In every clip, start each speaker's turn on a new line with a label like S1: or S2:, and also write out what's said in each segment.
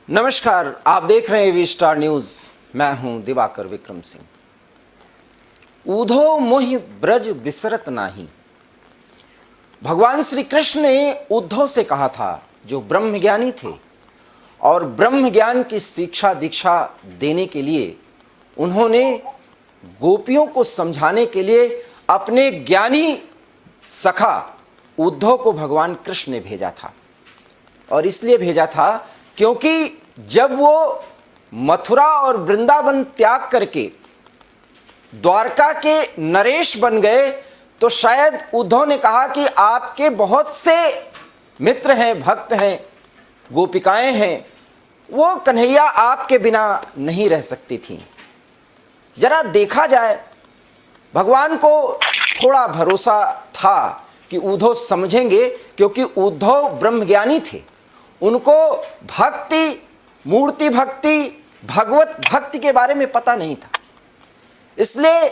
S1: नमस्कार, आप देख रहे हैं वी स्टार न्यूज। मैं हूं दिवाकर विक्रम सिंह। ऊधो मोहि ब्रज बिसरत नाही। भगवान श्री कृष्ण ने उद्धव से कहा था, जो ब्रह्मज्ञानी थे और ब्रह्म ज्ञान की शिक्षा दीक्षा देने के लिए उन्होंने गोपियों को समझाने के लिए अपने ज्ञानी सखा उद्धव को भगवान कृष्ण ने भेजा था। और इसलिए भेजा था क्योंकि जब वो मथुरा और वृंदावन त्याग करके द्वारका के नरेश बन गए तो शायद उद्धव ने कहा कि आपके बहुत से मित्र हैं, भक्त हैं, गोपिकाएं हैं, वो कन्हैया आपके बिना नहीं रह सकती थी। जरा देखा जाए, भगवान को थोड़ा भरोसा था कि उद्धव समझेंगे, क्योंकि उद्धव ब्रह्मज्ञानी थे। उनको भक्ति, मूर्ति भक्ति, भगवत भक्ति के बारे में पता नहीं था। इसलिए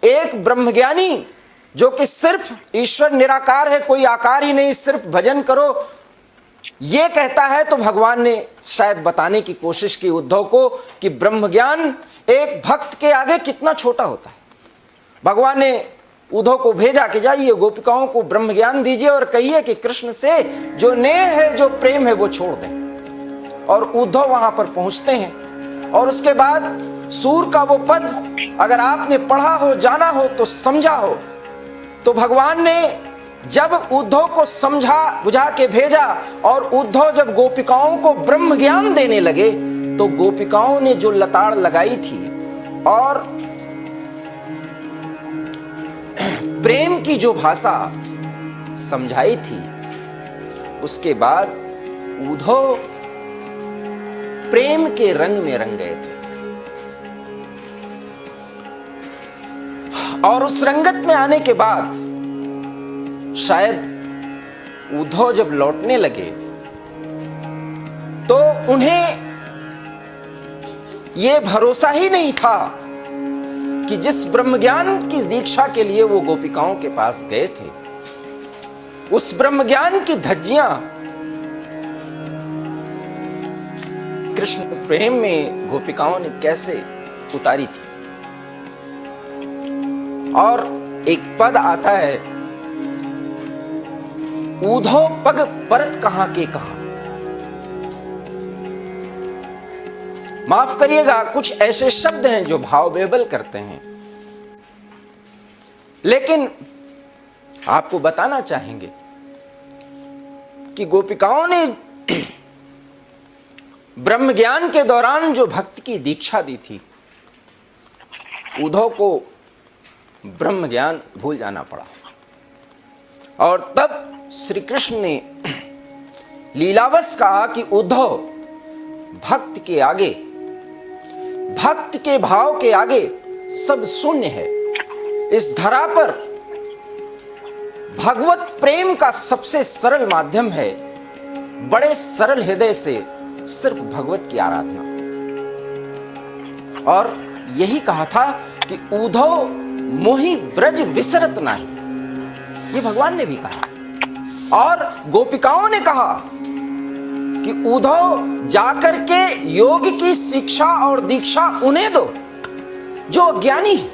S1: एक ब्रह्मज्ञानी जो कि सिर्फ ईश्वर निराकार है, कोई आकार ही नहीं, सिर्फ भजन करो, ये कहता है, तो भगवान ने शायद बताने की कोशिश की उद्धव को कि ब्रह्मज्ञान एक भक्त के आगे कितना छोटा होता है। भगवान ने उद्धव को भेजा कि जाइए गोपिकाओं को ब्रह्म ज्ञान दीजिए और कहिए कि कृष्ण से जो नेह है, जो प्रेम है, वो छोड़ दें। और उद्धव वहां पर पहुंचते हैं और उसके बाद सूर का वो पद अगर आपने पढ़ा हो, जाना हो, तो समझा हो, तो भगवान ने जब उद्धव को समझा बुझा के भेजा और उद्धव जब गोपिकाओं को ब्रह्म ज्ञान देने लगे तो गोपिकाओं ने जो लताड़ लगाई थी और प्रेम की जो भाषा समझाई थी, उसके बाद उद्धव प्रेम के रंग में रंग गए थे। और उस रंगत में आने के बाद शायद उद्धव जब लौटने लगे तो उन्हें यह भरोसा ही नहीं था कि जिस ब्रह्मज्ञान की दीक्षा के लिए वो गोपिकाओं के पास गए थे, उस ब्रह्मज्ञान की धज्जियां कृष्ण प्रेम में गोपिकाओं ने कैसे उतारी थी। और एक पद आता है, ऊधव पग परत कहां के कहां। माफ करिएगा, कुछ ऐसे शब्द हैं जो भाव बेबल करते हैं, लेकिन आपको बताना चाहेंगे कि गोपिकाओं ने ब्रह्म ज्ञान के दौरान जो भक्ति की दीक्षा दी थी, उद्धव को ब्रह्म ज्ञान भूल जाना पड़ा। और तब श्री कृष्ण ने लीलावश कहा कि उद्धव, भक्त के आगे, भक्त के भाव के आगे सब शून्य है। इस धरा पर भगवत प्रेम का सबसे सरल माध्यम है बड़े सरल हृदय से सिर्फ भगवत की आराधना। और यही कहा था कि ऊधव मोहि ब्रज बिसरत नाही, ये भगवान ने भी कहा। और गोपिकाओं ने कहा कि उद्धव जाकर के योग की शिक्षा और दीक्षा उन्हें दो जो अज्ञानी है।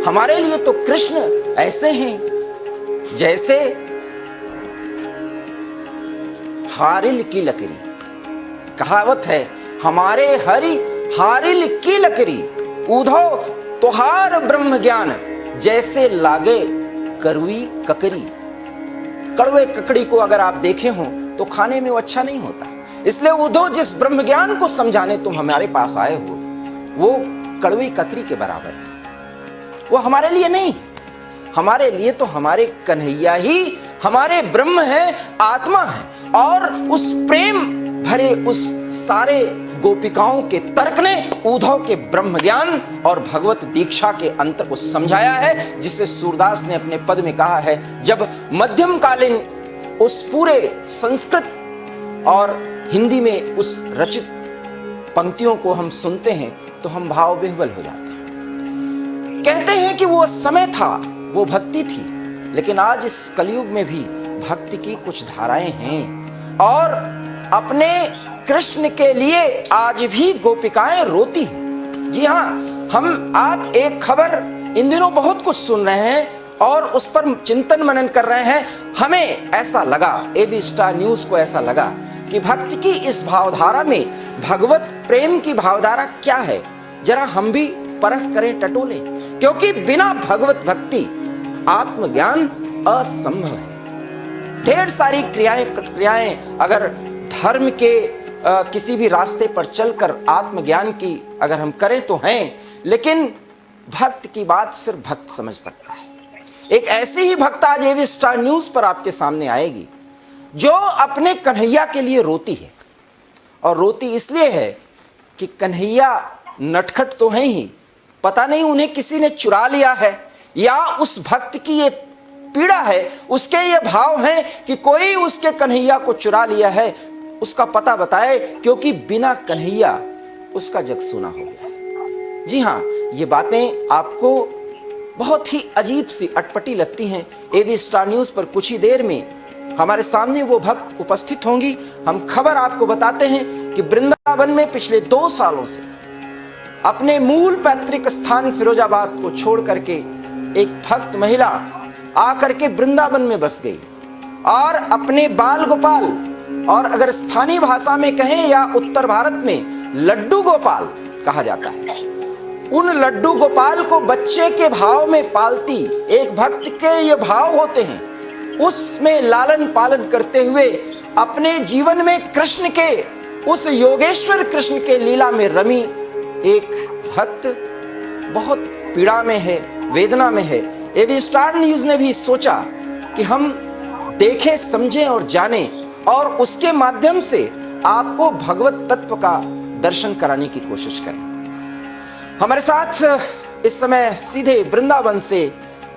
S1: हमारे लिए तो कृष्ण ऐसे हैं जैसे हारिल की लकड़ी। कहावत है, हमारे हरि हारिल की लकड़ी, उद्धव तुहार ब्रह्म ज्ञान जैसे लागे कड़वी ककरी। कड़वे ककड़ी को अगर आप देखे हो तो खाने में वो अच्छा नहीं होता। इसलिए उद्धव, जिस ब्रह्म ज्ञान को समझाने तुम हमारे पास आए हो, वो कड़वी ककड़ी के बराबर है। वो हमारे लिए नहीं है। हमारे लिए तो हमारे कन्हैया ही हमारे ब्रह्म है, आत्मा है। और उस प्रेम भरे उस सारे गोपिकाओं के तर्क ने उद्धव के ब्रह्म ज्ञान और भगवत दीक्षा के अंतर को समझाया है, जिसे सूरदास ने अपने पद में कहा है, जब मध्यम कालीन उस पूरे संस्कृत और हिंदी में उस रचित पंक्तियों को हम सुनते हैं तो हम भाव विह्वल हो जाते हैं। कहते हैं कि वो समय था, वो भक्ति थी, लेकिन आज इस कलयुग में भी भक्ति की कुछ धाराएं हैं और अपने कृष्ण के लिए आज भी गोपिकाएं रोती हैं। जी हाँ, हम आप एक खबर इन दिनों बहुत कुछ सुन रहे हैं और उस पर चिंतन मनन कर रहे हैं। हमें ऐसा लगा, एबी स्टार न्यूज को ऐसा लगा कि भक्ति की इस भावधारा में भगवत प्रेम की भावधारा क्या है, जरा हम भी परख करें, टटोलें, क्योंकि बिना भगवत भक्ति आत्मज्ञान असंभव है। ढेर सारी क्रियाएं प्रतिक्रियाएं अगर धर्म के किसी भी रास्ते पर चलकर आत्मज्ञान की अगर हम करें तो हैं, लेकिन भक्त की बात सिर्फ भक्त समझ सकता है। एक ऐसी ही भक्त आज एबी स्टार न्यूज पर आपके सामने आएगी जो अपने कन्हैया के लिए रोती है, और रोती इसलिए है कि कन्हैया नटखट तो है ही, पता नहीं उन्हें किसी ने चुरा लिया है या उस भक्त की ये पीड़ा है, उसके ये भाव हैं कि कोई उसके कन्हैया को चुरा लिया है। उसका पता बताए, क्योंकि बिना कन्हैया उसका जग सूना हो गया है। जी हाँ, ये बातें आपको बहुत ही अजीब सी अटपटी लगती हैं। एबी स्टार न्यूज पर कुछ ही देर में हमारे सामने वो भक्त उपस्थित होंगी। हम खबर आपको बताते हैं कि वृंदावन में पिछले 2 सालों से अपने मूल पैतृक स्थान फिरोजाबाद को छोड़ करके एक भक्त महिला आकर के वृंदावन में बस गई और अपने बाल गोपाल, और अगर स्थानीय भाषा में कहें या उत्तर भारत में लड्डू गोपाल कहा जाता है, उन लड्डू गोपाल को बच्चे के भाव में पालती एक भक्त के ये भाव होते हैं, उसमें लालन पालन करते हुए अपने जीवन में कृष्ण के, उस योगेश्वर कृष्ण के लीला में रमी एक भक्त बहुत पीड़ा में है, वेदना में है। एबी स्टार न्यूज ने भी सोचा कि हम देखें, समझें और जानें, और उसके माध्यम से आपको भगवत तत्व का दर्शन कराने की कोशिश करें। हमारे साथ इस समय सीधे वृंदावन से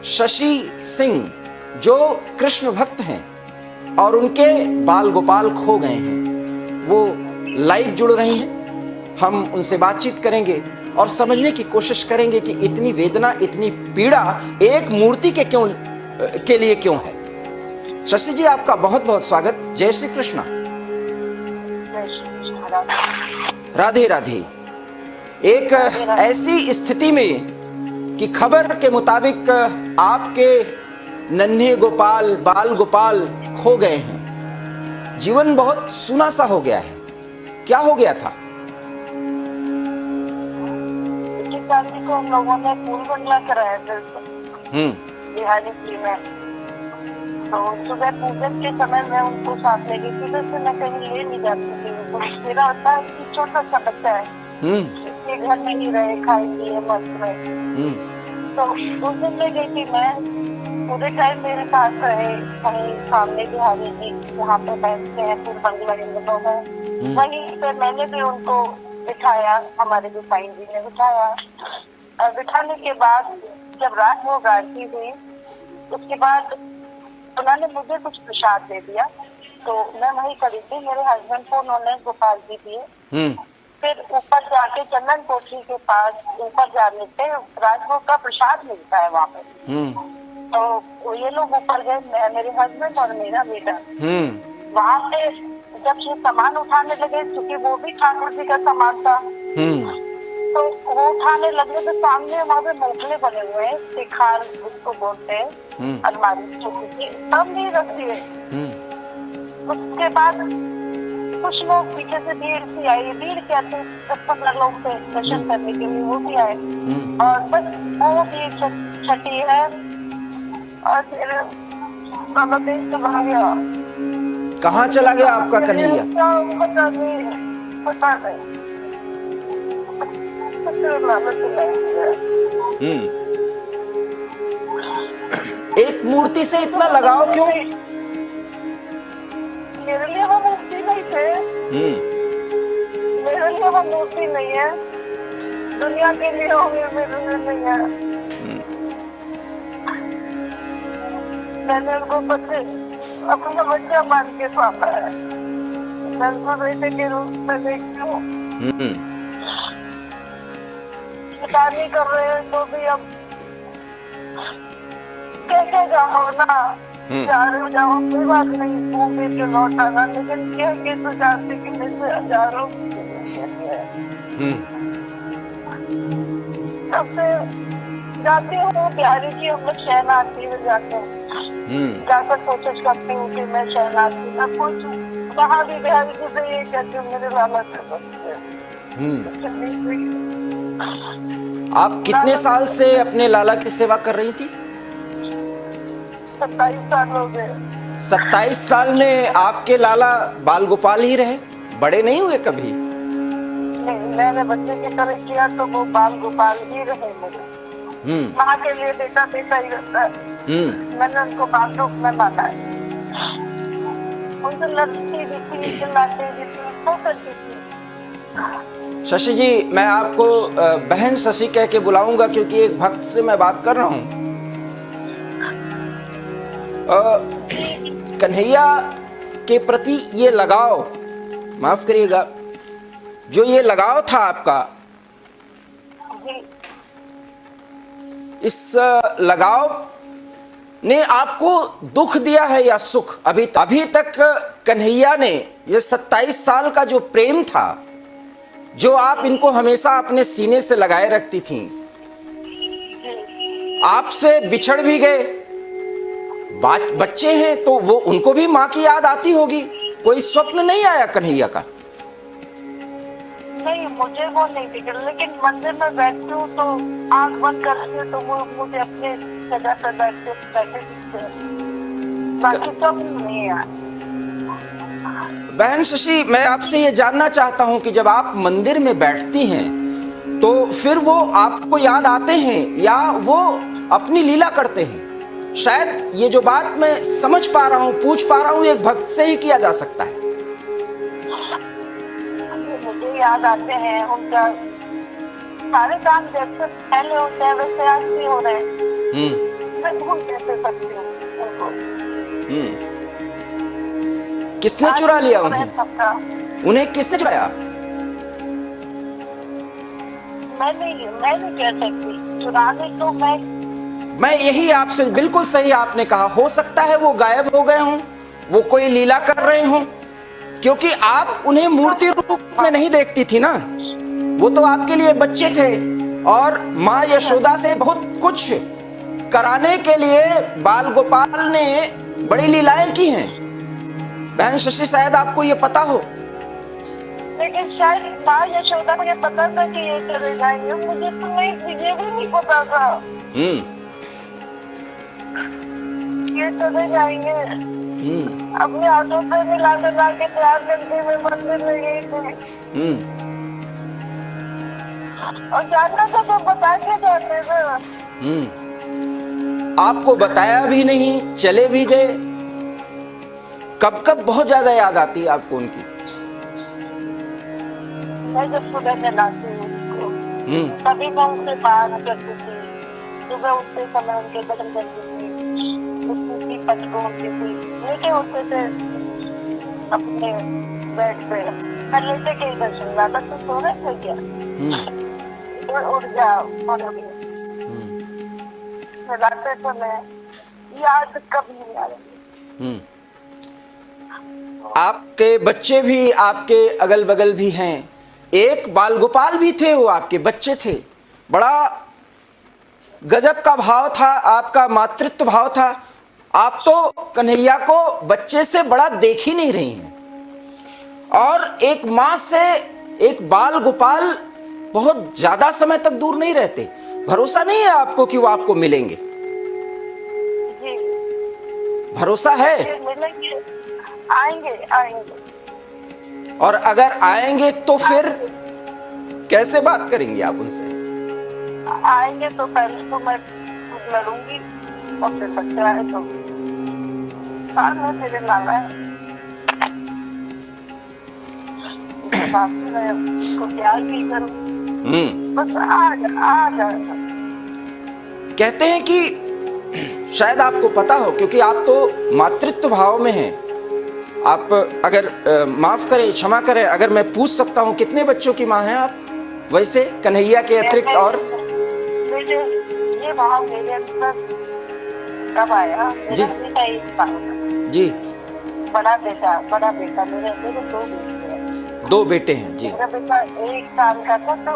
S1: शशि सिंह, जो कृष्ण भक्त हैं और उनके बाल गोपाल खो गए हैं, वो लाइव जुड़ रही हैं। हम उनसे बातचीत करेंगे और समझने की कोशिश करेंगे कि इतनी वेदना, इतनी पीड़ा एक मूर्ति के लिए क्यों है। शशि जी, आपका बहुत बहुत स्वागत। जय श्री कृष्णा। राधे राधे। एक ऐसी स्थिति में कि खबर के मुताबिक आपके नन्हे गोपाल, बाल गोपाल खो गए हैं, जीवन बहुत सूना सा हो गया है, क्या हो गया था?
S2: को हम लोगों ने फूल बंगला कराया था बिहारी में। तो सुबह पूजन के समय मैं उनको साथ ले गई थी, तो मैं कहीं ले नहीं जाती थी उनको। मेरा होता है कि छोटा सा बच्चा है, इसके घर में ही रहे, खाए पिए मस्त रहे। तो उस दिन ले गई थी मैं, पूरे टाइम मेरे पास रहे, वहीं सामने बिहारी जी जहाँ पे बैठते हैं फूल बंगला में, वहीं पे मैंने भी उनको बिठाया, हमारे गोसाई जी ने बिठाया। और बिठाने के बाद जब रात को आरती हुई, उसके बाद उन्होंने मुझे कुछ प्रसाद दे दिया, तो मैं वहीं खड़ी थी। मेरे हस्बैंड को उन्होंने गोपाल जी दिए। फिर ऊपर जाके चंदन कोठी के पास ऊपर जाने पे राजभोग का प्रसाद मिलता है वहाँ पे। तो ये लोग ऊपर गए, मैं, मेरे हस्बैंड और मेरा बेटा। वहाँ पे जब ये सामान उठाने लगे, क्योंकि वो भी ठाकुर जी का सामान था, तो वो उठाने लगे तो सामने वहाँ पे मोगले बने हुए हैं, सिखार उसको बोलते हैं, अलमारी छोटी सी, सब नहीं रख दिए। उसके बाद कुछ लोग पीछे से भीड़ सी आई, भीड़ क्या थे 10-15 लोग थे दर्शन करने के लिए, वो भी आए। और बस वो भी छठी है और फिर बाबा देश चला गया।
S1: कहाँ चला गया आपका कन्हैया?
S2: पता नहीं।
S1: एक मूर्ति से इतना लगाव क्यों?
S2: मेरे लिए वो मूर्ति नहीं थे। मेरे लिए वो मूर्ति नहीं है, दुनिया के लिए होंगे, मेरे लिए नहीं है। मैंने उनको बच्चे अपना बच्चा मान के पाला है, मैं उनको बेटे के रूप में देखती हूँ। नहीं कर रहे हैं तो भी अब कैसे जाओ ना, जा रहे हो जाओ, कोई बात नहीं, घूम फिर के लौट आना, लेकिन क्या कि तो जानते कि मैं से हजारों तब से जाती हूँ बिहारी की, हम लोग शहनार्थी में जाते हैं, जाकर कोशिश करती हूँ कि मैं शहनार्थी ना कुछ वहाँ भी बिहारी जी से ये कहती हूँ मेरे लाला से
S1: आप कितने साल से अपने लाला की सेवा कर रही थी?
S2: 27 साल हो गए।
S1: 27 साल में आपके लाला बाल गोपाल ही रहे, बड़े नहीं हुए कभी?
S2: नहीं, मैंने बच्चे की तरह किया तो वो बाल गोपाल ही रहे मेरे। माँ के लिए बेटा बेटा ही रहता है। मैंने उनको बाल रूप में माना है। उनसे लड़ती भी थी, चिल्लाती भी थी, वो करती थी।
S1: शशि जी, मैं आपको बहन शशि कह के बुलाऊंगा क्योंकि एक भक्त से मैं बात कर रहा हूँ। कन्हैया के प्रति ये लगाव, माफ करिएगा, जो ये लगाव था आपका, इस लगाव ने आपको दुख दिया है या सुख? अभी तक कन्हैया ने ये 27 साल का जो प्रेम था, जो आप इनको हमेशा अपने सीने से लगाए रखती थीं, आपसे बिछड़ भी गए, बच्चे हैं तो वो उनको भी माँ की याद आती होगी। कोई स्वप्न नहीं आया कन्हैया का?
S2: नहीं, मुझे वो नहीं दिख रहा, लेकिन मंदिर में बैठती हूँ तो आंख बंद करती हूँ तो वो मुझे अपने जगह पर बैठते दिखते हैं, बाकी सब नहीं है।
S1: बहन शशि, मैं आपसे ये जानना चाहता हूँ कि जब आप मंदिर में बैठती हैं तो फिर वो आपको याद आते हैं या वो अपनी लीला करते हैं? शायद ये जो बात मैं समझ पा रहा हूँ, पूछ पा रहा हूँ, एक भक्त से ही किया जा सकता है।
S2: मुझे याद आते हैं, उनका सारे काम जैसे पहले होते हैं वैसे आज भी हो रहे हैं। मैं भूल कैसे सकती हूँ उनको?
S1: किसने चुरा लिया उन्हें? उन्हें किसने चुराया?
S2: मैं नहीं कह सकती, चुराने तो मैं
S1: यही आपसे, बिल्कुल सही आपने कहा, हो सकता है वो गायब हो गए हों, वो कोई लीला कर रहे हों, क्योंकि आप उन्हें मूर्ति रूप में नहीं देखती थी ना, वो तो आपके लिए बच्चे थे और माँ यशोदा से बहुत कुछ कराने के लिए बाल गोपाल ने बड़ी लीलाएं की हैं। बहन शशि, शायद आपको ये पता हो।
S2: लेकिन शायद माँ यशोदा को ये पता था कि ये चले जाएंगे, मुझे तो नहीं, मुझे भी नहीं पता था ये चले जाएंगे। अपने हाथों से मिला के तैयार करके मैं मंदिर में गई थी और जानना था तो बता के जाते थे।
S1: आपको बताया भी नहीं, चले भी गए। कब कब बहुत ज्यादा याद आती है आपको उनकी?
S2: मैं जब सुबह में लाती हूँ उसको, तभी मैं उनसे बात करती थी। सुबह उठते समय उनके बदन करती थी, उसकी पटको होती थी, लेटे होते थे अपने बेड पे, मैं लेटे के ही दर्शन ज्यादा तो सो रहे थे क्या, उठ जाओ मिलाते समय याद कभी नहीं आ रही।
S1: आपके बच्चे भी आपके अगल बगल भी हैं, एक बाल गोपाल भी थे, वो आपके बच्चे थे। बड़ा गजब का भाव था, आपका मातृत्व भाव था। आप तो कन्हैया को बच्चे से बड़ा देख ही नहीं रही हैं, और एक माँ से एक बाल गोपाल बहुत ज्यादा समय तक दूर नहीं रहते। भरोसा नहीं है आपको कि वो आपको मिलेंगे?
S2: जी,
S1: भरोसा है?
S2: मिलेंगे, आएंगे।
S1: और अगर आएंगे तो फिर कैसे बात करेंगे आप उनसे?
S2: आएंगे तो पहले तो मैं लड़ूंगी और फिर बच्चे आए तो मेरे लाला है, उसको प्यार भी करूं, बस आ जाएगा।
S1: कहते हैं कि शायद आपको पता हो, क्योंकि आप तो मातृत्व भाव में हैं। आप अगर माफ करें, क्षमा करें, अगर मैं पूछ सकता हूं, कितने बच्चों की माँ हैं आप वैसे, कन्हैया के अतिरिक्त? और
S2: ये भाव मेरे अंदर कब आया?
S1: जी।
S2: मेरा बेटा 1 साल का।
S1: जी।
S2: बड़ा बेटा मेरे 2 बेटे हैं।
S1: 2 बेटे हैं। जी।
S2: मेरा बेटा 1 साल का था तो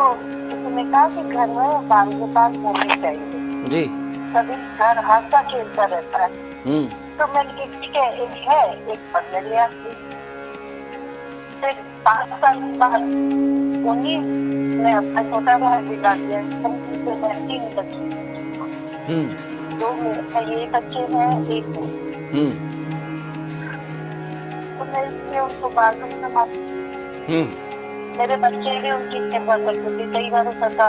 S2: उसने कहा कि घर में बाल के पास होने चाहिए,
S1: जी।
S2: तभी घर हंसता खेलता रहता है। तो मैंने कहा ठीक है, एक पढ़ लिया। फिर 5 साल के बाद उन्हीं ने अपना छोटा भाई बिगाड़ दिया। 3 बच्चे, 2 ये बच्चे हैं, 1 तो मैं इसलिए उनको बाथरूम में मारती। मेरे बच्चे भी उनकी सेवा करते थे। कई बार होता था,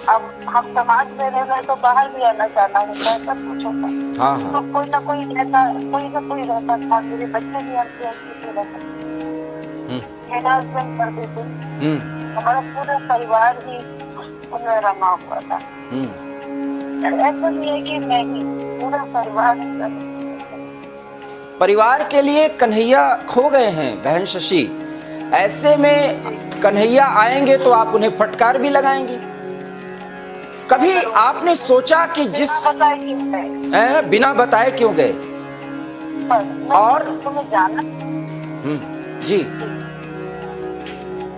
S2: अब हम समाज में रह रहे तो बाहर भी आना जाना होता है, सब कुछ होता है।
S1: हाँ।
S2: तो कोई ना कोई रहता था। मेरे बच्चे भी हमसे अच्छे से रहते थे। मेरा हस्बैंड कर देते, हमारा पूरा परिवार ही उनमें रमा हुआ था। ऐसा नहीं है कि मैं ही, पूरा
S1: परिवार के लिए कन्हैया खो गए हैं बहन शशि। ऐसे में कन्हैया आएंगे तो आप उन्हें फटकार भी लगाएंगी। कभी आपने सोचा कि बिना बताए क्यों गए? और
S2: तुम्हें जाना
S1: जी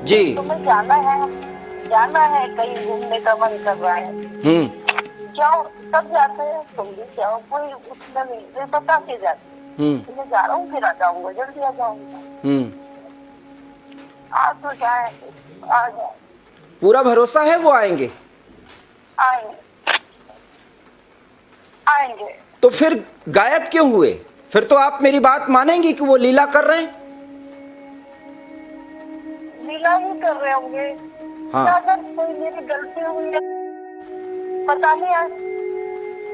S1: जी
S2: तुम्हें जाना है कहीं घूमने का मन कर रहा है, जाओ, सब जाते हैं, तुम भी जाओ, कोई उसमें नहीं, बता के जाते मैं जा रहा हूँ, फिर आ जाऊंगा, जल्दी आ जाऊंगा। आ तो जाए, आ जाए।
S1: पूरा भरोसा है वो आएंगे?
S2: आएंगे।
S1: तो फिर गायब क्यों हुए? फिर तो आप मेरी बात मानेंगी कि वो लीला कर रहे हैं?
S2: लीला ही कर रहे होंगे।
S1: हाँ।
S2: अगर कोई मेरी गलती हुई है, पता नहीं है,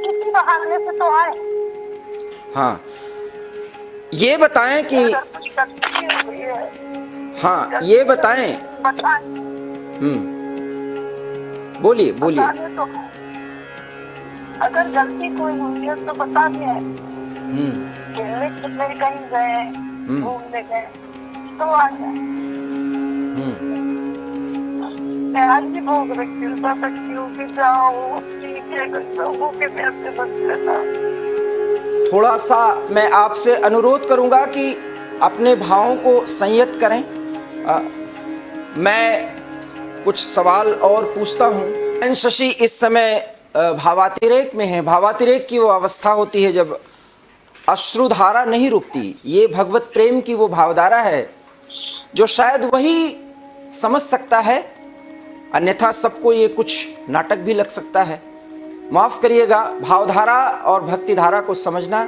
S2: किसी बहाने से तो आए।
S1: हाँ, ये बताएं कि हाँ, ये बताएं। बोलिए।
S2: तो अगर गलती कोई हुई है तो बता दिया है। खेलने कहीं गए, घूमने गए तो आ जाए। मैं आज भी भोग सकती हूँ कि जाओ, ठीक है, लोगों के पैसे बच लेता।
S1: थोड़ा सा मैं आपसे अनुरोध करूंगा कि अपने भावों को संयत करें। मैं कुछ सवाल और पूछता हूं। शशि इस समय भावातिरेक में है। भावातिरेक की वो अवस्था होती है जब अश्रुधारा नहीं रुकती। ये भगवत प्रेम की वो भावधारा है जो शायद वही समझ सकता है, अन्यथा सबको ये कुछ नाटक भी लग सकता है। माफ करिएगा, भावधारा और भक्तिधारा को समझना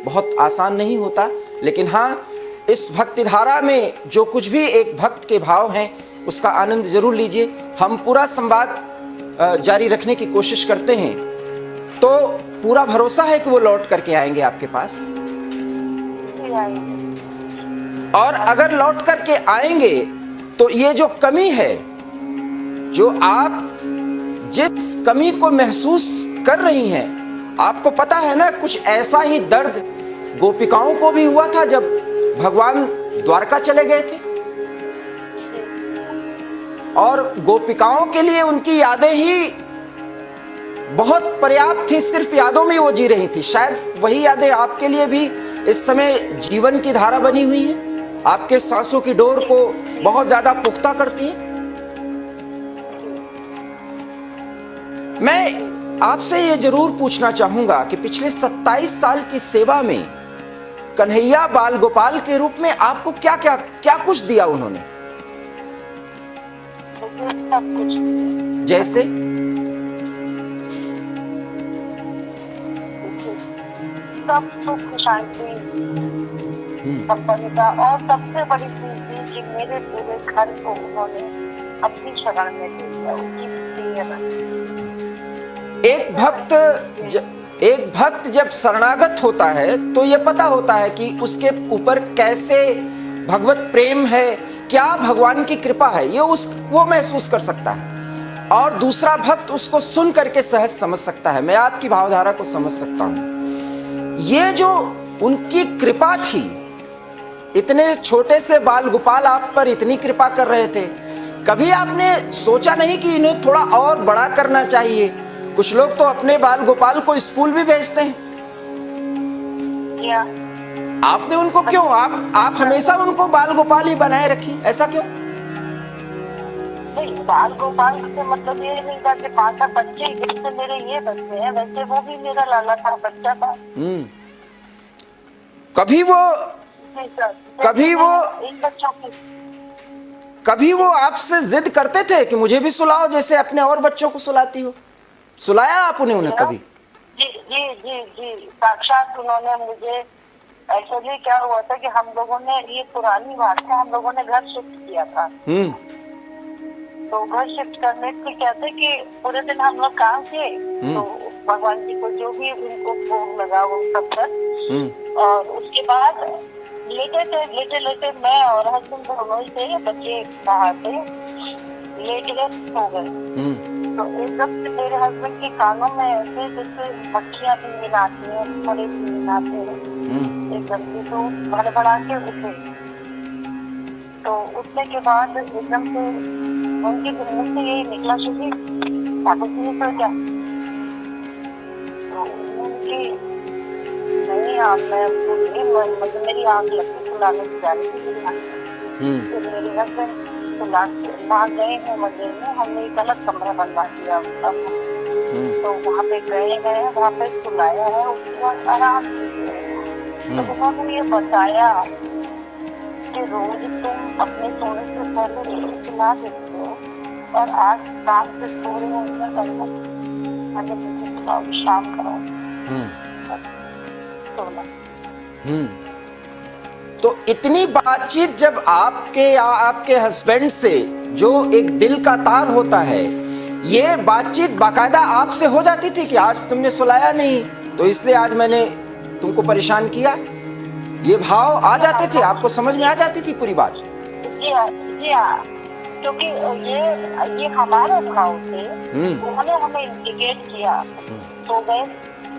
S1: बहुत आसान नहीं होता, लेकिन हाँ, इस भक्तिधारा में जो कुछ भी एक भक्त के भाव हैं उसका आनंद जरूर लीजिए। हम पूरा संवाद जारी रखने की कोशिश करते हैं, तो पूरा भरोसा है कि वो लौट करके आएंगे आपके पास। और अगर लौट करके आएंगे तो ये जो कमी है, जो आप जिस कमी को महसूस कर रही हैं, आपको पता है ना, कुछ ऐसा ही दर्द गोपिकाओं को भी हुआ था जब भगवान द्वारका चले गए थे, और गोपिकाओं के लिए उनकी यादें ही बहुत पर्याप्त थी। सिर्फ यादों में वो जी रही थी। शायद वही यादें आपके लिए भी इस समय जीवन की धारा बनी हुई है, आपके सांसों की डोर को बहुत ज्यादा पुख्ता करती है। मैं आपसे ये जरूर पूछना चाहूंगा कि पिछले 27 साल की सेवा में कन्हैया बाल गोपाल के रूप में आपको क्या कुछ दिया उन्होंने?
S2: सब कुछ।
S1: जैसे?
S2: सब सुख शांति, संपन्नता, और सबसे बड़ी चीज थी कि मेरे पूरे घर को उन्होंने अपनी शरण में दे दिया।
S1: एक भक्त जब शरणागत होता है तो ये पता होता है कि उसके ऊपर कैसे भगवत प्रेम है, क्या भगवान की कृपा है, ये वो महसूस कर सकता है, और दूसरा भक्त उसको सुन करके सहज समझ सकता है। मैं आपकी भावधारा को समझ सकता हूं। ये जो उनकी कृपा थी, इतने छोटे से बाल गोपाल आप पर इतनी कृपा कर रहे थे, कभी आपने सोचा नहीं कि इन्हें थोड़ा और बड़ा करना चाहिए? कुछ लोग तो अपने बाल गोपाल को स्कूल भी भेजते हैं,
S2: किया।
S1: आपने उनको क्यों, आप हमेशा उनको बाल गोपाल ही बनाए रखी, ऐसा क्यों?
S2: नहीं, बाल गोपाल से मतलब ये नहीं था कि 5 बच्चे जैसे मेरे ये बच्चे हैं वैसे वो भी मेरा लाला था, बच्चा था।
S1: कभी वो
S2: जी सर।
S1: कभी वो
S2: इन बच्चों की
S1: कभी वो आपसे जिद करते थे कि मुझे भी सुलाओ, जैसे अपने और बच्चों को सुलाती हो? सुलाया आपने उन्हें कभी?
S2: जी जी जी जी, साक्षात उन्होंने मुझे, एक्चुअली क्या हुआ था कि हम लोगों ने, ये पुरानी बात है, हम लोगों ने घर शिफ्ट किया था। तो घर शिफ्ट करने से क्या था कि पूरे दिन हम लोग काम किए, तो भगवान जी को जो भी उनको भोग लगा वो सब कर, और उसके बाद लेटे लेटे मैं और हस्बैंड दोनों ही थे, बच्चे बाहर थे, लेट गए, सो गए। तो एकदम से मेरे हस्बैंड के कानों में ऐसे जैसे मक्खियां भिनभिनाती हैं, थोड़े भिनभिनाते हैं एकदम से, तो भड़बड़ा के उठे। तो उठने के बाद एकदम से उनके मुंह से यही निकला, शुभी ठाकुर जी तो क्या? तो उनकी नहीं, आप मैं मतलब मेरी आँख लगी, सुलाने की जा रही थी। तो मेरे हस्बैंड वहाँ गए हैं मंदिर में, हमने एक अलग कमरा बनवा दिया। तो वहाँ पे गए हैं, वहाँ पे सुलाया है, उसके बाद आराम से। तो उन्होंने ये बताया कि रोज तुम अपने सोने से पहले सुला देते हो, और आज रात से सोने शाम करो सोना।
S1: तो इतनी बातचीत जब आपके या आपके हस्बैंड से, जो एक दिल का तार होता है, ये बातचीत बाकायदा आपसे हो जाती थी कि आज तुमने सुलाया नहीं तो इसलिए आज मैंने तुमको परेशान किया, ये भाव आ जाते थे, आपको समझ में आ जाती थी पूरी बात?
S2: जी हाँ, क्योंकि ये हमारे भाव थे, उन्होंने हमें इंडिकेट किया। तो गए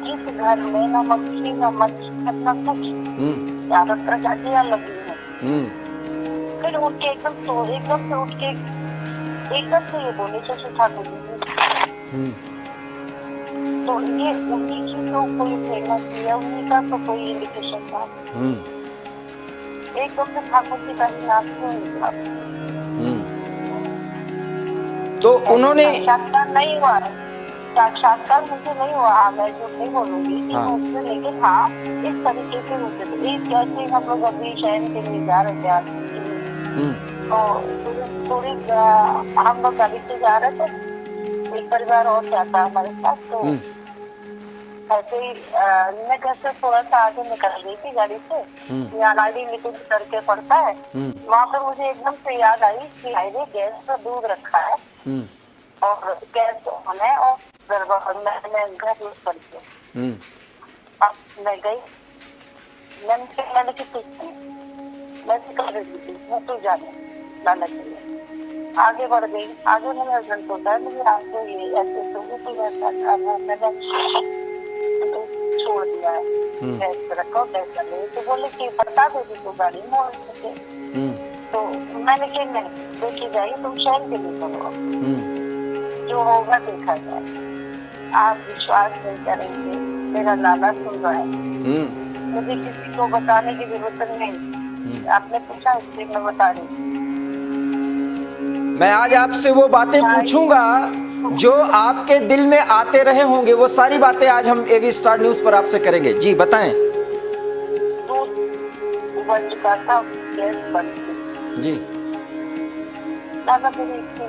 S2: जिस घर में न मक्खी न मच्छर न कुछ, ज्यादा प्रजातियां लगी हैं। फिर उठ के एकदम से उठ के एकदम से ये बोले शशि ठाकुर जी। तो ये उन्हीं की तो कोई प्रेरणा थी, उन्हीं का तो कोई इंडिकेशन था। एकदम से ठाकुर जी का ही नाम क्यों निकला?
S1: तो उन्होंने
S2: साक्षात्कार नहीं हुआ, साक्षात्कार मुझे नहीं हुआ, मैं जो नहीं बोलूंगी, लेकिन हाँ इस तरीके से होते थे। जैसे हम लोग अभी शहर के लिए जा रहे थे, तो थोड़ी हम लोग गाड़ी से जा रहे थे, एक परिवार और जाता हमारे साथ। तो ऐसे ही मैं घर से थोड़ा सा आगे निकल गई थी गाड़ी से, यहाँ नाड़ी निकल करके पड़ता है, वहाँ पे मुझे एकदम से याद आई कि हाईवे गैस पर दूध रखा है और गैस ऑन है, और मैंने घर यूज करके अब मैं गई, मैंने की मैं कर रही थी, मैं तो जाने लाना चाहिए, आगे बढ़ गई। आगे मेरे हस्बैंड बोलता है मुझे आपको ये ऐसे तो वैसा, वो मैंने तो छोड़ दिया है, गैस रखो कैसा नहीं। तो बोले कि बता देगी तो गाड़ी मोड़ सके। तो मैंने कि नहीं, देखी जाएगी, तुम शहर के लिए चलो, जो होगा देखा जाए। आप विश्वास नहीं करेंगे, मेरा लाला सुन रहा है, मुझे किसी को बताने की जरूरत नहीं, आपने पूछा इसलिए मैं बता रही।
S1: मैं आज आपसे वो बातें पूछूंगा जो आपके दिल में आते रहे होंगे, वो सारी बातें आज हम एवी स्टार न्यूज पर आपसे करेंगे। जी बताएं।
S2: दूध उबल चुका था, गैस बंद थी।
S1: जी।
S2: दादा मेरी इतनी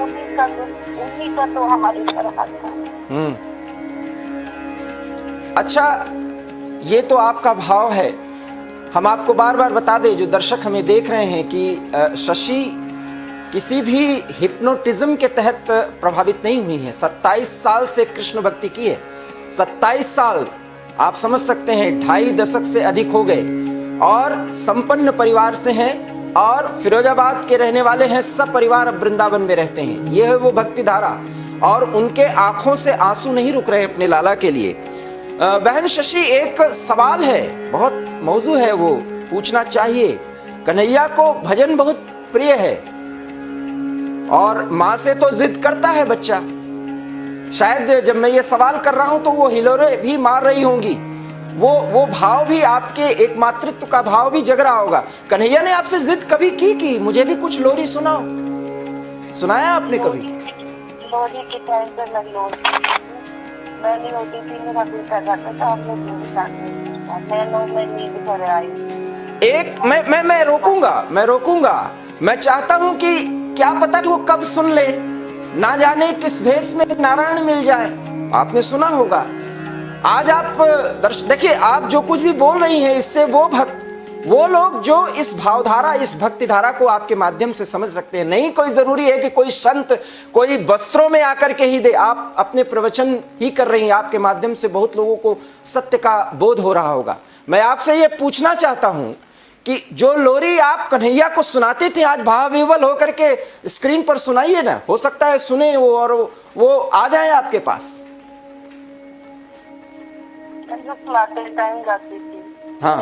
S2: उन्हीं का तो हमारी तरह था।
S1: अच्छा, ये तो आपका भाव है। हम आपको बार बार बता दें, जो दर्शक हमें देख रहे हैं, कि शशि किसी भी हिप्नोटिज्म के तहत प्रभावित नहीं हुई है। 27 साल से कृष्ण भक्ति की है। 27 साल आप समझ सकते हैं, 2.5 दशक से अधिक हो गए, और संपन्न परिवार से हैं, और फिरोजाबाद के रहने वाले हैं। सब परिवार अब वृंदावन में रहते हैं। यह है वो भक्ति धारा, और उनके आंखों से आंसू नहीं रुक रहे अपने लाला के लिए। बहन शशि, एक सवाल है, बहुत मौजू है, वो पूछना चाहिए। कन्हैया को भजन बहुत प्रिय है, और माँ से तो जिद करता है बच्चा शायद जब मैं ये सवाल कर रहा हूं तो वो हिलोरे भी मार रही होंगी, वो भाव भी आपके एक मातृत्व का भाव भी जग रहा होगा। कन्हैया ने आपसे जिद कभी की कि मुझे भी कुछ लोरी सुनाओ? सुनाया आपने कभी?
S2: लोरी के टाइम पे मैं नहीं होती थी, मेरा बेटा जाता था, हम लोग मैं नींद कर आई।
S1: एक मैं रोकूंगा। मैं चाहता हूं कि क्या पता कि वो कब सुन ले, ना जाने किस भेष में नारायण मिल जाए। आपने सुना होगा। आज आप देखिए, आप जो कुछ भी बोल रही हैं, इससे वो लोग जो इस भावधारा, इस भक्ति धारा को आपके माध्यम से समझ रखते हैं। नहीं कोई जरूरी है कि कोई संत कोई वस्त्रों में आकर के ही दे, आप अपने प्रवचन ही कर रही हैं, आपके माध्यम से बहुत लोगों को सत्य का बोध हो रहा होगा। मैं आपसे ये पूछना चाहता हूं कि जो लोरी आप कन्हैया को सुनाते थे, आज भाव विवल होकर के स्क्रीन पर सुनाइए ना, हो सकता है सुने वो और वो आ जाए आपके पास।
S2: टाइम गाती थी।
S1: हाँ।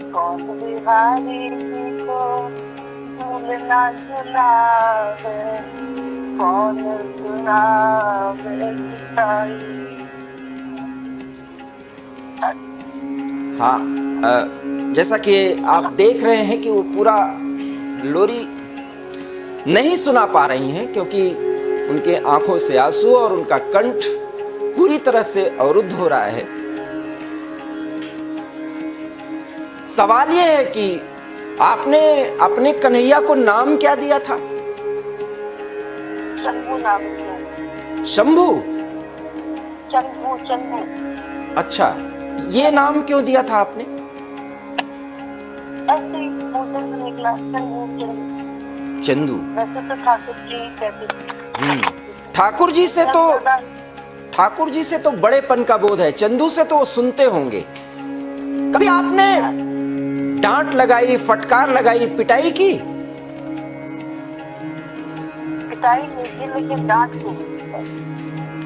S2: कौन बिहारी को भूलना सुनावे, कौन सुनावे
S1: हाँ, जैसा कि आप देख रहे हैं कि वो पूरा लोरी नहीं सुना पा रही हैं, क्योंकि उनके आंखों से आंसू और उनका कंठ पूरी तरह से अवरुद्ध हो रहा है। सवाल यह है कि आपने अपने कन्हैया को नाम क्या दिया था?
S2: शंभू नाम दिया।
S1: शंभू?
S2: शंभू।
S1: अच्छा, ये नाम क्यों दिया था आपने?
S2: ऐसे ही मुझे से निकला,
S1: चंदू।
S2: वैसे तो ठाकुर जी कहते थे।
S1: ठाकुर जी से तो बड़ेपन का बोध है, चंदू से तो वो सुनते होंगे। कभी आपने डांट लगाई, फटकार लगाई, पिटाई की?
S2: पिटाई नहीं की, लेकिन डांट को।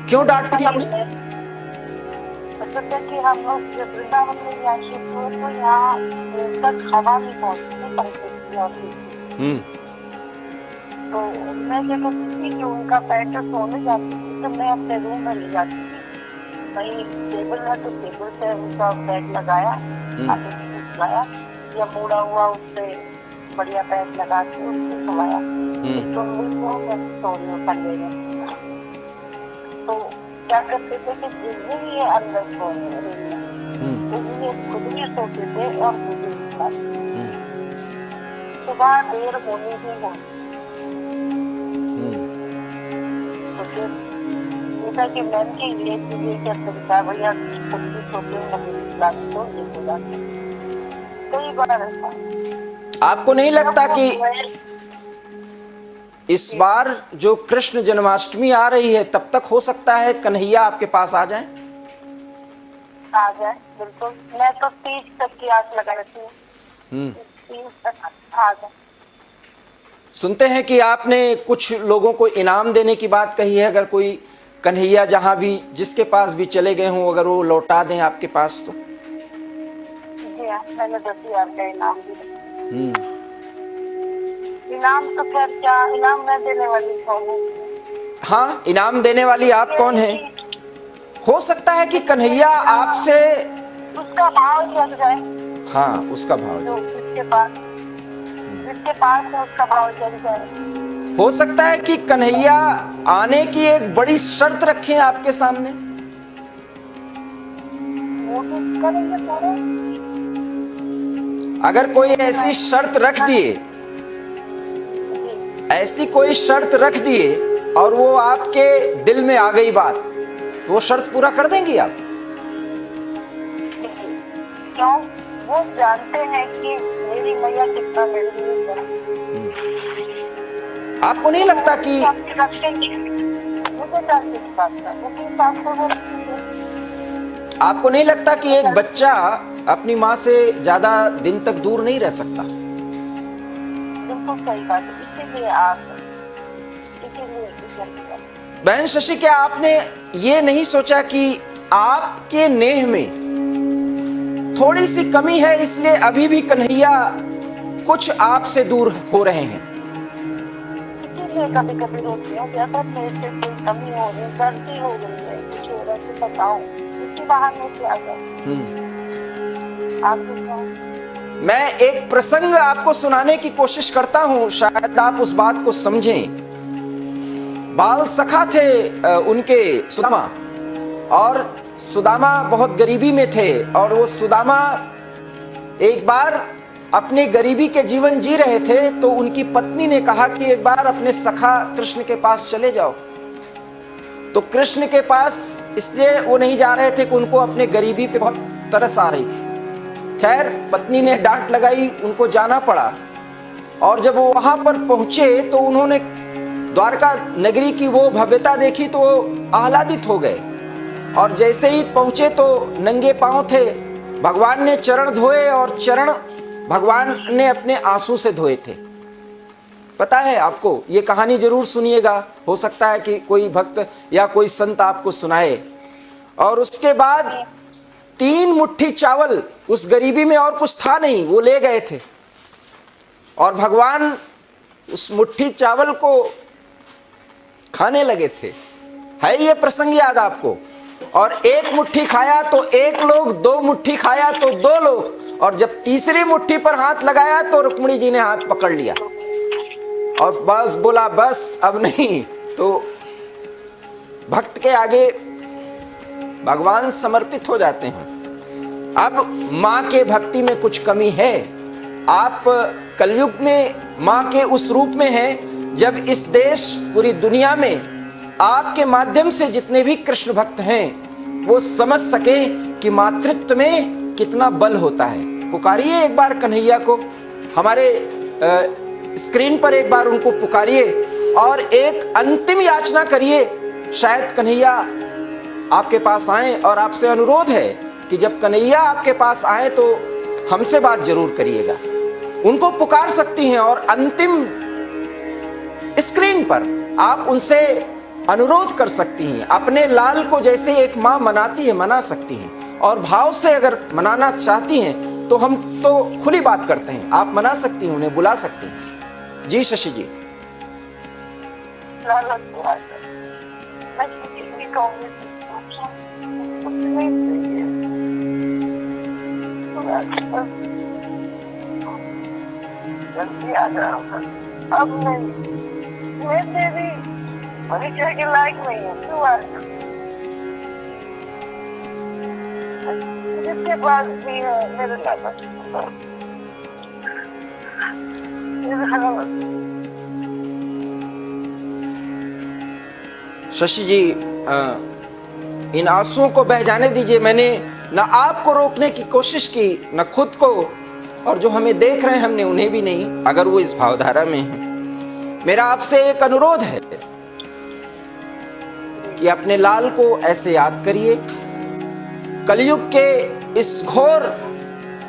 S1: क्यों डांटती थी आपने?
S2: मतलब कि हम लोग जब वृंदावन में यहाँ शिफ्ट हुए तो यहाँ तक हवा नहीं पहुँचती, पंखे होती। तो मैं जब थी कि उनका पैर सोने जाती थी, तो मैं अपने रूम में ले जाती थी। वहीं टेबल है तो टेबल से उनका बेड लगाया, लगाया या मुड़ा हुआ उससे बढ़िया पैर लगा के उसको सोया। तो तो क्या करते थे कि जिस ये अंदर सोने खुद भी सोते थे और मुझे सुबह देर होने ही होती। जैसा कि मैम की ये क्या तरीका है भैया, खुद भी सोते तो कई बार ऐसा।
S1: आपको नहीं लगता कि इस बार जो कृष्ण जन्माष्टमी आ रही है, तब तक हो सकता है कन्हैया आपके पास आ जाए?
S2: आ जाए, बिल्कुल। मैं तो 30 तक की आस लगा रखी हूँ। 30 तक आ जाए।
S1: सुनते हैं कि आपने कुछ लोगों को इनाम देने की बात कही है, अगर कोई कन्हैया जहां भी जिसके पास भी चले गए हों, अगर वो लौटा दें आपके पास तो?
S2: जी हाँ, मैंने 10,000 का इनाम दिया। इनाम तो खैर क्या, इनाम मैं देने वाली कौन हूँ?
S1: हाँ, इनाम देने वाली आप कौन है? हो सकता है कि कन्हैया आपसे
S2: उसका भाव जग जाए।
S1: हाँ, उसका भाव
S2: जो जिसके पास है उसका भाव जग जाए।
S1: हो सकता है कि कन्हैया आने की एक बड़ी शर्त रखें आपके सामने।
S2: वो तो करेंगे पूरे।
S1: अगर कोई ऐसी शर्त रख दिए, ऐसी कोई शर्त रख दिए और वो आपके दिल में आ गई बात, तो वो शर्त पूरा कर देंगी आप?
S2: क्यों? वो जानते हैं कि मेरी मैया कितना मेरे लिए है।
S1: आपको नहीं लगता कि आपको नहीं लगता कि एक बच्चा अपनी माँ से ज्यादा दिन तक दूर नहीं रह सकता?
S2: बिल्कुल सही बात है। इसीलिए
S1: बहन शशि, क्या आपने ये नहीं सोचा कि आपके नेह में थोड़ी सी कमी है, इसलिए अभी भी कन्हैया कुछ आपसे दूर हो रहे हैं।
S2: इसीलिए कभी कभी रोती हूँ, अगर मेरे से कोई कमी हो रही, गलती हो रही है, कुछ हो रहा है तो बताओ, इसके बहाने से आ जाओ। आप बताओ।
S1: मैं एक प्रसंग आपको सुनाने की कोशिश करता हूं, शायद आप उस बात को समझें। बाल सखा थे उनके सुदामा, और सुदामा बहुत गरीबी में थे, और वो सुदामा एक बार अपने गरीबी के जीवन जी रहे थे, तो उनकी पत्नी ने कहा कि एक बार अपने सखा कृष्ण के पास चले जाओ। तो कृष्ण के पास इसलिए वो नहीं जा रहे थे कि उनको अपने गरीबी पे बहुत तरस आ रही थी। खैर, पत्नी ने डांट लगाई, उनको जाना पड़ा। और जब वो वहां पर पहुंचे तो उन्होंने द्वारका नगरी की वो भव्यता देखी तो आह्लादित हो गए, और जैसे ही पहुंचे तो नंगे पांव थे। भगवान ने चरण धोए, और चरण भगवान ने अपने आंसू से धोए थे। पता है आपको, ये कहानी जरूर सुनिएगा, हो सकता है कि कोई भक्त या कोई संत आपको सुनाए। और उसके बाद 3 मुट्ठी चावल, उस गरीबी में और कुछ था नहीं, वो ले गए थे, और भगवान उस मुट्ठी चावल को खाने लगे थे। है ये प्रसंग याद आपको? और 1 मुट्ठी खाया तो 1 लोग, 2 मुट्ठी खाया तो 2 लोग, और जब तीसरी मुट्ठी पर हाथ लगाया तो रुक्मिणी जी ने हाथ पकड़ लिया और बस बोला, बस अब नहीं। तो भक्त के आगे भगवान समर्पित हो जाते हैं। अब मां के भक्ति में कुछ कमी है। आप कलयुग में मां के उस रूप में हैं जब इस देश, पूरी दुनिया में आपके माध्यम से जितने भी कृष्ण भक्त हैं वो समझ सके कि मातृत्व में कितना बल होता है। पुकारिए एक बार कन्हैया को, हमारे स्क्रीन पर एक बार उनको पुकारिए और एक अंतिम याचना करिए। शायद कन्हैया आपके पास आए, और आपसे अनुरोध है कि जब कन्हैया आपके पास आए तो हमसे बात जरूर करिएगा। उनको पुकार सकती हैं, और अंतिम स्क्रीन पर आप उनसे अनुरोध कर सकती हैं। अपने लाल को जैसे एक माँ मनाती है, मना सकती हैं, और भाव से अगर मनाना चाहती हैं तो हम तो खुली बात करते हैं, आप मना सकती हैं, उन्हें बुला सकती हैं। जी शशि जी।
S2: अब नहीं, मैं तेरी परिचय के लायक नहीं हूँ, क्यों आया? जिसके पास भी है मेरे लायक।
S1: शशि जी, इन आंसुओं को बह जाने दीजिए। मैंने न आपको रोकने की कोशिश की, न खुद को, और जो हमें देख रहे हैं हमने उन्हें भी नहीं, अगर वो इस भावधारा में है। मेरा आपसे एक अनुरोध है कि अपने लाल को ऐसे याद करिए। कलयुग के इस घोर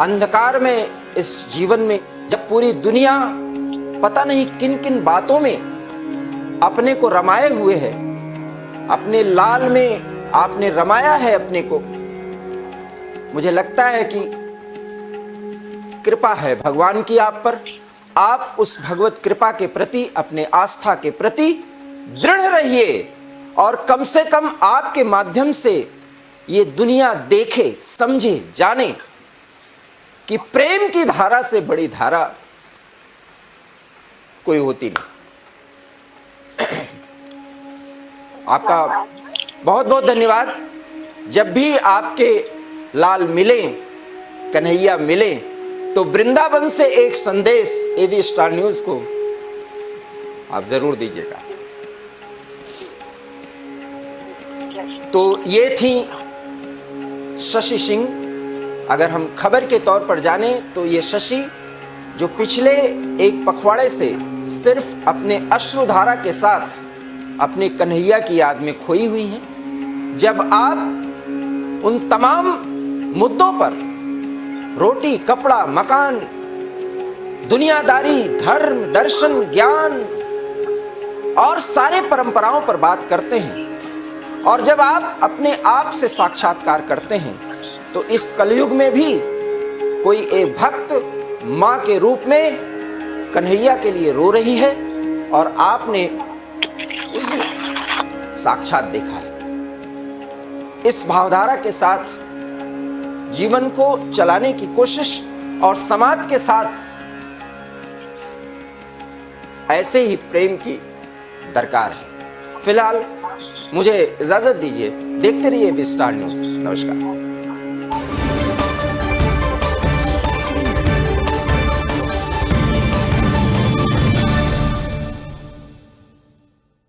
S1: अंधकार में, इस जीवन में, जब पूरी दुनिया पता नहीं किन किन बातों में अपने को रमाए हुए है, अपने लाल में आपने रमाया है अपने को। मुझे लगता है कि कृपा है भगवान की आप पर। आप उस भगवत कृपा के प्रति, अपने आस्था के प्रति दृढ़ रहिए, और कम से कम आपके माध्यम से ये दुनिया देखे, समझे, जाने कि प्रेम की धारा से बड़ी धारा कोई होती नहीं। आपका बहुत बहुत धन्यवाद। जब भी आपके लाल मिले, कन्हैया मिले, तो वृंदावन से एक संदेश एवी स्टार न्यूज को आप जरूर दीजिएगा। तो ये थी शशि सिंह। अगर हम खबर के तौर पर जाने तो ये शशि जो पिछले एक पखवाड़े से सिर्फ अपने अश्रुधारा के साथ अपने कन्हैया की याद में खोई हुई हैं। जब आप उन तमाम मुद्दों पर, रोटी, कपड़ा, मकान, दुनियादारी, धर्म, दर्शन, ज्ञान और सारे परंपराओं पर बात करते हैं, और जब आप अपने आप से साक्षात्कार करते हैं तो इस कलयुग में भी कोई एक भक्त मां के रूप में कन्हैया के लिए रो रही है और आपने उसे साक्षात देखा है। इस भावधारा के साथ जीवन को चलाने की कोशिश और समाज के साथ ऐसे ही प्रेम की दरकार है। फिलहाल मुझे इजाजत दीजिए, देखते रहिए वी स्टार न्यूज़। नमस्कार।